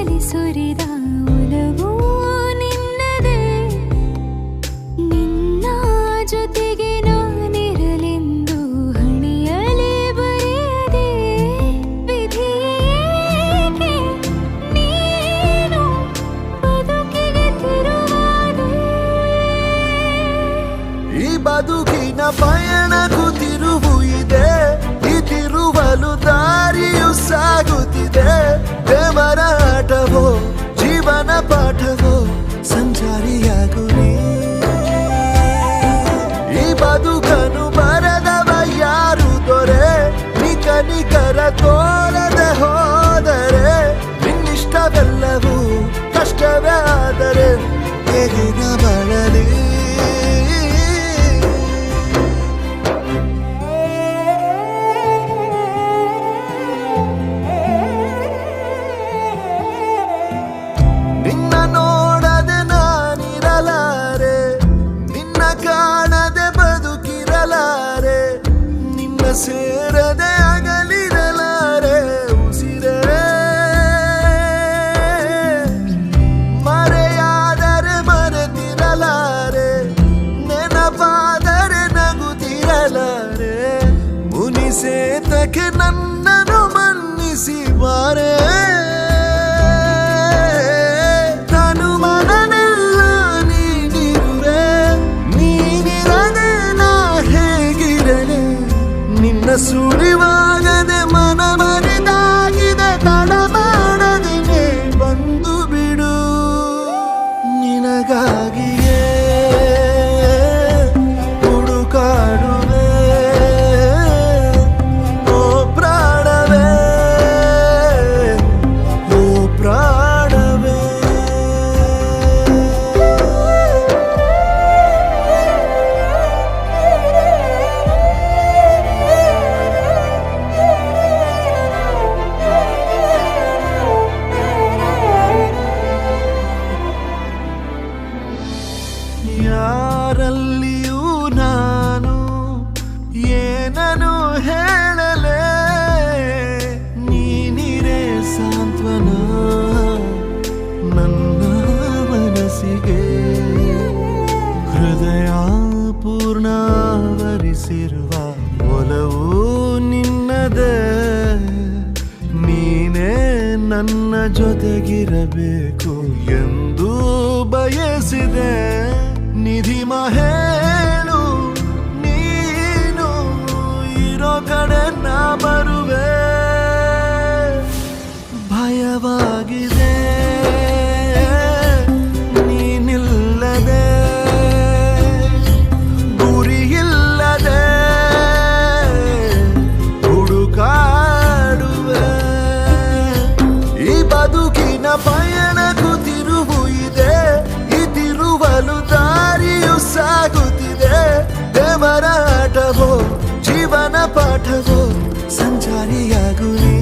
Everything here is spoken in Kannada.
ಮನದಲ್ಲಿ ಸುರಿದ ಒಲವು ನಿನ್ನದೇ. ನಿನ್ನ ಜೊತೆಗೆ ನಾನಿರಲೆಂದು ಹಣೆಯಲಿ ಬರೆಯದೆ ವಿಧಿಯೇಕೆ ನೀನು ಬದುಕಿಗೆ ತಿರುವಾದೆ. ಈ ಬದುಕಿನ ಪಯಣಕ್ಕೂ ತಿರುವು ಇದೆ, ಈ ತಿರುವಲು ದಾರಿಯು ಸಾಗುತ್ತಿದೆ. ದೇವರ ಆಟವೋ ಜೀವನ ಪಾಠವೋ ಸಂಚಾರಿಯಾಗು ನೀ. ಈ ಬದುಕನು ಬರೆದವ ಯಾರು ದೊರೆ, ನಿಕನಿಕರ ತೋರದೆ ಹೋದರೆ ನಿನ್ನಿಷ್ಟವೆಲ್ಲವೂ ಕಷ್ಟವೇ ಆದರೆ ಹೇಗಿನ ಬಳಲಿ. ನಿನ್ನ ನೋಡದೆ ನಾನಿರಲಾರೆ, ನಿನ್ನ ಕಾಣದೆ ಬದುಕಿರಲಾರೆ, ನಿನ್ನ ಸೇರದೆ ಅಗಲಿರಲಾರೆ ಉಸಿರೇ. ಮರೆಯಾದರೆ ಮರೆತಿರಲಾರೆ, ನೆನಪಾದರೆ ನಗುತ್ತಿರಲಾರೆ. ಮುನಿಸೇತಕ್ಕೆ ನನ್ನನ್ನು ಮನ್ನಿಸಿ ಬಾರೆ. ಸುಳಿವಾಗದೆ ಮನ ಮರೆದಾಗಿದೆ, ತಡ ಮಾಡದೆ ಬಂದು ಬಿಡು. ನಿನಗಾಗಿಯೇ ಹುಡುಕಾಡುವೆ ಓ ಪ್ರಾಣವೇ, ಓ ಪ್ರಾಣವೇ. ಯಾರಲ್ಲಿಯೂ ನಾನು ಏನನು ಹೇಳಲೇ, ನೀನಿರೇ ಸಾಂತ್ವನ ನನ್ನ ಮನಸ್ಸಿಗೆ. ಹೃದಯ ಪೂರ್ಣಾವರಿಸಿರುವ ಒಲವು ನಿನ್ನದೇ. ನೀನೇ ನನ್ನ ಜೊತೆಗಿರಬೇಕು ಎಂದು ಬಯಸಿದೆ. ನಿಧಿ ಮಹೇಳು ನೀನು ಇರೋ ಕಡೆ ನಾ ಬರುವೆ. ಭಯವಾಗಿದೆ ನೀನಿಲ್ಲದೆ, ಗುರಿಯಿಲ್ಲದೆ ಹುಡುಕಾಡುವೆ. ಈ ಬದುಕಿನ ಪಯಣಕ್ಕೂ ತಿರುವು ಇದೆ, ಈ ತಿರುವಲು ದಾರಿಯು ಸಾಗುತ್ತಿದೆ. ದೇವರ ಆಟವೋ ಜೀವನ ಪಾಠವೋ ಸಂಚಾರಿಯಾಗು ನೀ.